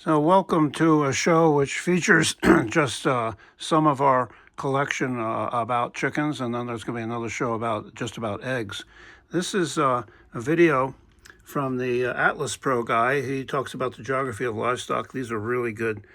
So welcome to a show which features just some of our collection about chickens, and then there's going to be another show about just about eggs. This is a video from the Atlas Pro guy. He talks about the geography of livestock. These are really good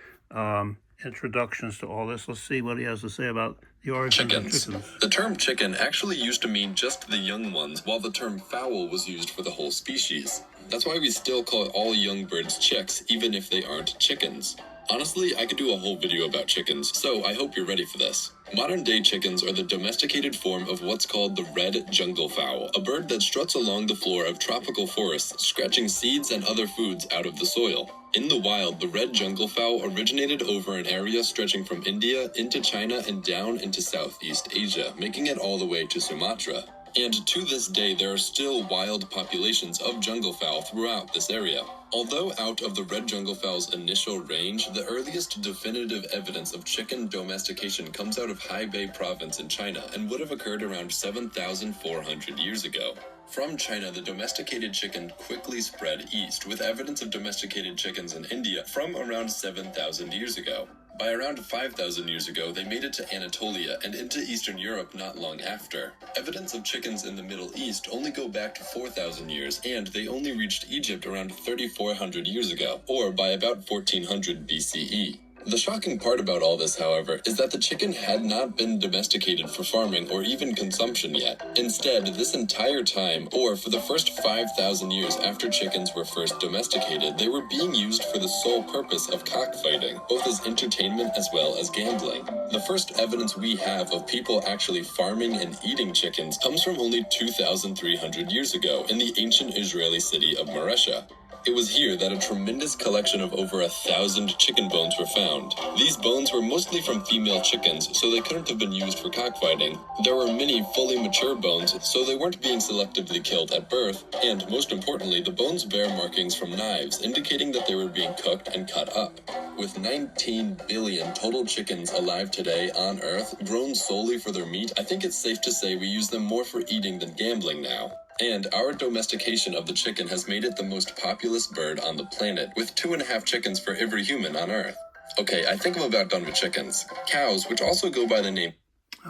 introductions to all this. Let's see what he has to say about the origins of chickens. The term chicken actually used to mean just the young ones, while the term fowl was used for the whole species. That's why we still call all young birds chicks, even if they aren't chickens. Honestly, I could do a whole video about chickens, so I hope you're ready for this. Modern-day chickens are the domesticated form of what's called the red jungle fowl, a bird that struts along the floor of tropical forests, scratching seeds and other foods out of the soil. In the wild, the red jungle fowl originated over an area stretching from India into China and down into Southeast Asia, making it all the way to Sumatra. And to this day, there are still wild populations of jungle fowl throughout this area. Although out of the red jungle fowl's initial range, the earliest definitive evidence of chicken domestication comes out of Hebei province in China and would have occurred around 7,400 years ago. From China, the domesticated chicken quickly spread east, with evidence of domesticated chickens in India from around 7,000 years ago. By around 5,000 years ago, they made it to Anatolia and into Eastern Europe not long after. Evidence of chickens in the Middle East only go back to 4,000 years, and they only reached Egypt around 3,400 years ago, or by about 1400 BCE. The shocking part about all this, however, is that the chicken had not been domesticated for farming or even consumption yet. Instead, this entire time, or for the first 5,000 years after chickens were first domesticated, they were being used for the sole purpose of cockfighting, both as entertainment as well as gambling. The first evidence we have of people actually farming and eating chickens comes from only 2,300 years ago in the ancient Israeli city of Maresha. It was here that a tremendous collection of over 1,000 chicken bones were found. These bones were mostly from female chickens, so they couldn't have been used for cockfighting. There were many fully mature bones, so they weren't being selectively killed at birth, and most importantly, the bones bear markings from knives, indicating that they were being cooked and cut up. With 19 billion total chickens alive today on Earth, grown solely for their meat, I think it's safe to say we use them more for eating than gambling now. And our domestication of the chicken has made it the most populous bird on the planet, with 2.5 chickens for every human on Earth. Okay, I think I'm about done with chickens. Cows, which also go by the name...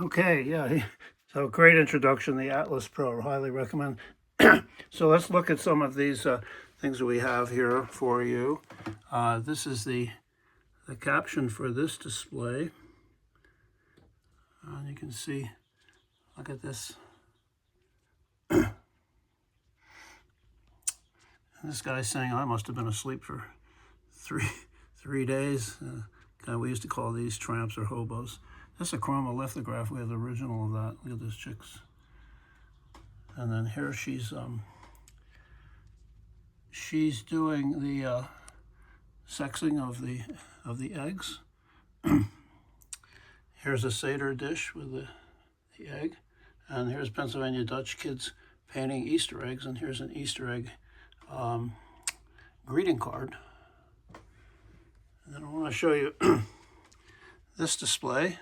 Okay, yeah, so great introduction, the Atlas Pro, highly recommend. So let's look at some of these things that we have here for you. This is the caption for this display. And you can see, look at this. This guy's saying, I must have been asleep for three days. We used to call these tramps or hobos. That's a chromolithograph. We have the original of that. Look at those chicks. And then here she's doing the sexing of the eggs. Here's a Seder dish with the egg. And here's Pennsylvania Dutch kids painting Easter eggs. And here's an Easter egg greeting card. And then I want to show you this display.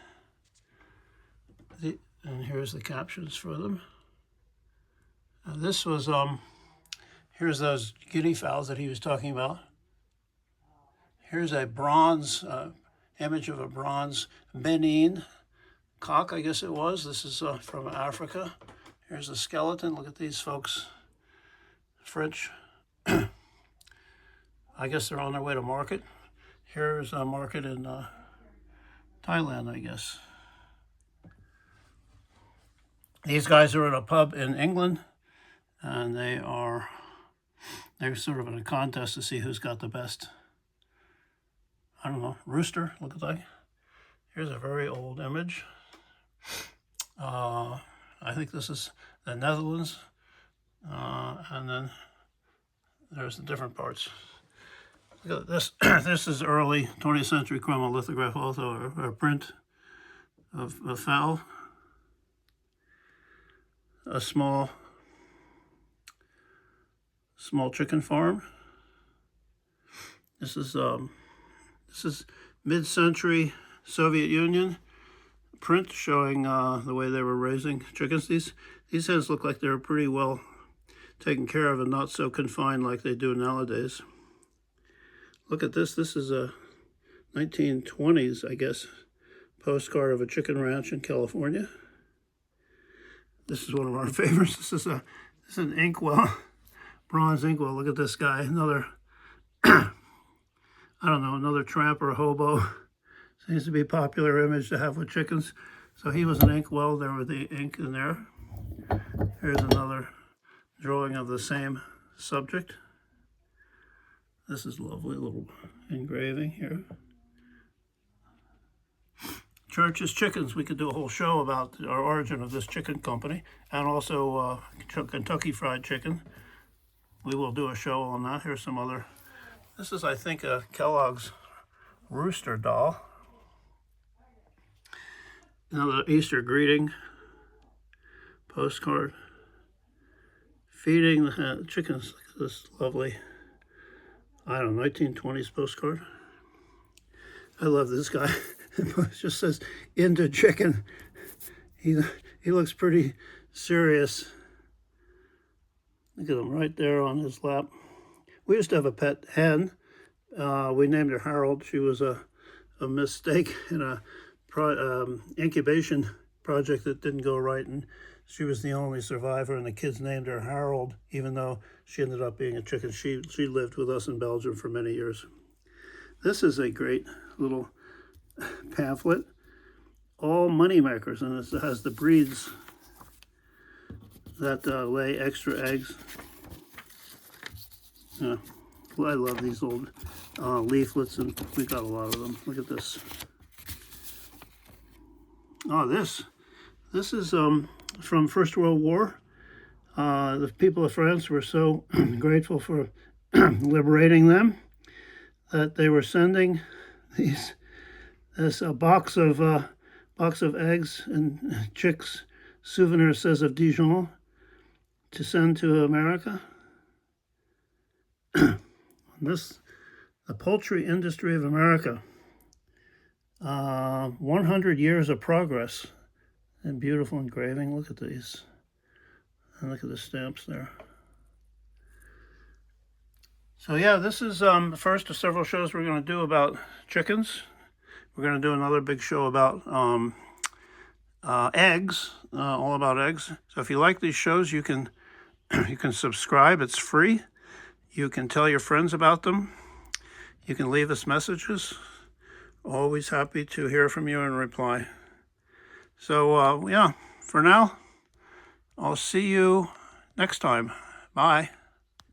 And here's the captions for them. This was, here's those guinea fowls that he was talking about. Here's a bronze image of a bronze Benin cock, I guess it was. This is from Africa. Here's the skeleton. Look at these folks. French. I guess they're on their way to market. Here's a market in Thailand, I guess. These guys are at a pub in England, and they're sort of in a contest to see who's got the best, I don't know, rooster, look at that. Here's a very old image. I think this is the Netherlands, and then there's the different parts. Look at this. This is early 20th century chromolithograph, also a print of a fowl. A small chicken farm. This is mid-century Soviet Union print showing the way they were raising chickens. These hens look like they're pretty well taken care of and not so confined like they do nowadays. Look at this. This is a 1920s, I guess, postcard of a chicken ranch in California. This is one of our favorites. This is an inkwell, bronze inkwell. Look at this guy. Another, I don't know, another tramp or a hobo. Seems to be a popular image to have with chickens. So he was an inkwell there with the ink in there. Here's another drawing of the same subject. This is a lovely little engraving here. Church's Chickens. We could do a whole show about our origin of this chicken company, and also Kentucky Fried Chicken. We will do a show on that. Here's some other. This is, I think, a Kellogg's rooster doll. Another Easter greeting postcard. Feeding the chickens. Look at this lovely, I don't know, 1920s postcard. I love this guy. It just says, into chicken. He looks pretty serious. Look at him right there on his lap. We used to have a pet hen. We named her Harold. She was a mistake in a incubation project that didn't go right, and she was the only survivor, and the kids named her Harold, even though she ended up being a chicken. She lived with us in Belgium for many years. This is a great little pamphlet, all money makers, and it has the breeds that lay extra eggs. Yeah, well, I love these old leaflets, and we got a lot of them. Look at this. Oh, this is from First World War. The people of France were so grateful for liberating them that they were sending this box of eggs and chicks. Souvenir says of Dijon, to send to America. The poultry industry of America. 100 years of progress, and beautiful engraving. Look at these, and look at the stamps there. So yeah, this is the first of several shows we're going to do about chickens. We're going to do another big show about eggs, all about eggs. So if you like these shows, you can subscribe. It's free. You can tell your friends about them. You can leave us messages. Always happy to hear from you and reply. So yeah, for now, I'll see you next time. Bye.